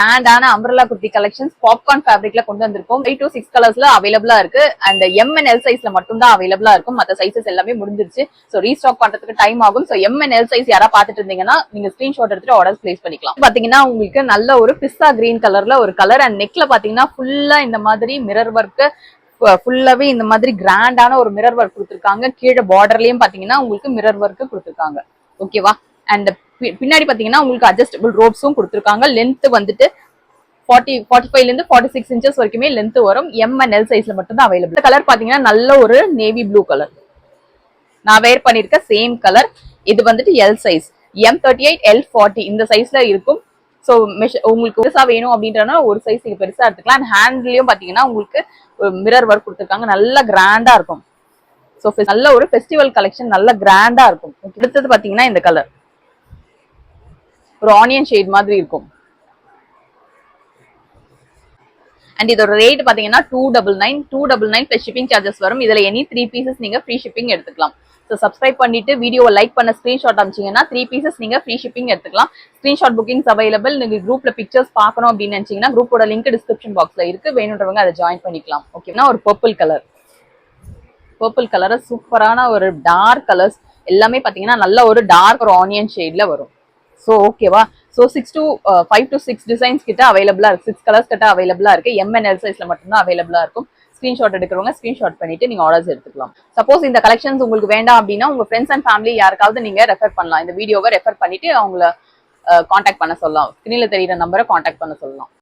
கிராண்டான அம்பரலா kurti collections popcorn ஃபேப்ரிக்ல கொண்டு வந்திருக்கோம். 5 to 6 கலர்ஸ்ல அவைலபிளா இருக்கு. அண்ட் எம் அண்ட் எல் சைஸ்ல மட்டும் தான் அவைலபிளா இருக்கும். மத்த சைசஸ் எல்லாமே முடிஞ்சிருச்சு. சோ ரீஸ்டாக் பண்றதுக்கு டைம் ஆகும். So M and L size யாரா பாத்துட்டு இருந்தீங்கன்னா நீங்க ஸ்கிரீன்ஷாட் எடுத்துட்டு ஆர்டர்ஸ் பிளேஸ் பண்ணிக்கலாம். பாத்தீங்கன்னா உங்களுக்கு நல்ல ஒரு பிஸ்தா கிரீன் கலர்ல ஒரு கலர் அண்ட் நெக்ல பாத்தீங்கன்னா ஃபுல்லா இந்த மாதிரி மிரர் ஒர்க் ஃபுல்லாவே இந்த மாதிரி கிராண்டான ஒரு மிரர் ஒர்க் கொடுத்துருக்காங்க. கீழே பார்டர்லயும் பாத்தீங்கன்னா உங்களுக்கு மிரர் ஒர்க் கொடுத்துருக்காங்க. ஓகேவா? அண்ட் பின்னாடி பாத்தீங்கன்னா உங்களுக்கு அட்ஜஸ்டபிள் ரோப்ஸும் கொடுத்துருக்காங்க. லென்த் வந்துட்டு 45 இருந்து 46 இன்ச்சஸ் வரைக்குமே லென்த் வரும். எம் அண்ட் எல் சைஸ்ல மட்டும் தான் அவைலபிள். இந்த கலர் பாத்தீங்கன்னா நல்ல ஒரு நேவி ப்ளூ கலர். நான் வேர் பண்ணிருக்க சேம் கலர். இது வந்துட்டு எல் சைஸ். M38 L40 இந்த சைஸ்ல இருக்கும். ஸோ உங்களுக்கு பெருசா வேணும் அப்படின்றனா ஒரு சைஸ் நீங்க பெருசா எடுத்துக்கலாம். அண்ட் ஹேண்ட்லயும் பாத்தீங்கன்னா உங்களுக்கு மிரர் ஒர்க் கொடுத்துருக்காங்க. நல்ல கிராண்டா இருக்கும். ஸோ நல்ல ஒரு ஃபெஸ்டிவல் கலெக்ஷன், நல்ல கிராண்டா இருக்கும். அடுத்தது பாத்தீங்கன்னா இந்த கலர் ஒரு ஆனியன் ஷேட் மாதிரி இருக்கும். அண்ட் இதோட ரேட் பாத்தீங்கன்னா 299 பிளஸ் ஷிப்பிங் சார்ஜஸ் வரும். இதுல எனி 3 பீசஸ் நீங்க ஃப்ரீ ஷிப்பிங் எடுத்துக்கலாம். ஸோ சப்ஸ்கிரைப் பண்ணிட்டு வீடியோவை லைக் பண்ண ஸ்கிரீன்ஷாட் அனுப்பிச்சீங்கன்னா 3 பீசஸ் நீங்க ஃப்ரீ ஷிப்பிங் எடுத்துக்கலாம். Screenshot bookings available. நீங்க குரூப்ல பிக்சர்ஸ் பார்க்கணும் அப்படின்னு நினைச்சீங்கன்னா குரூப்போட லிங்க் டிஸ்கிரிப்ஷன் பாக்ஸ்ல இருக்கு. வேணுன்றவங்க அதை ஜாயின் பண்ணிக்கலாம். ஓகேனா ஒரு பர்பிள் கலர். பர்பிள் கலர் சூப்பரான ஒரு டார்க் கலர்ஸ் எல்லாமே பாத்தீங்கன்னா நல்ல ஒரு டார்க் ஒரு ஆனியன் ஷேட்ல வரும். ஸோ ஓகேவா? ஸோ 5 to 6 டிசைன்ஸ் கிட்ட அவைலபிளா இருக்கு. 6 கலர்ஸ் கிட்ட அவைலபிளா இருக்கு. எம் அண்ட் எல் சைஸ்ல மட்டும்தான் அவைலபிளா இருக்கும். ஸ்கிரீன்ஷாட் எடுக்கிறவங்க ஸ்கிரீன்ஷாட் பண்ணிட்டு நீங்க ஆர்டர்ஸ் எடுத்துக்கலாம். சப்போஸ் இந்த கலெக்ஷன்ஸ் உங்களுக்கு வேண்டாம் அப்படின்னா உங்க ஃப்ரெண்ட்ஸ் அண்ட் ஃபேமிலி யாருக்காவது நீங்க ரெஃபர் பண்ணலாம். இந்த வீடியோவை ரெஃபர் பண்ணிட்டு அவங்கள கான்டாக்ட் பண்ண சொல்லலாம். ஸ்கிரீன்ல தெரியுற நம்பரை கான்டாக்ட் பண்ண சொல்லலாம்.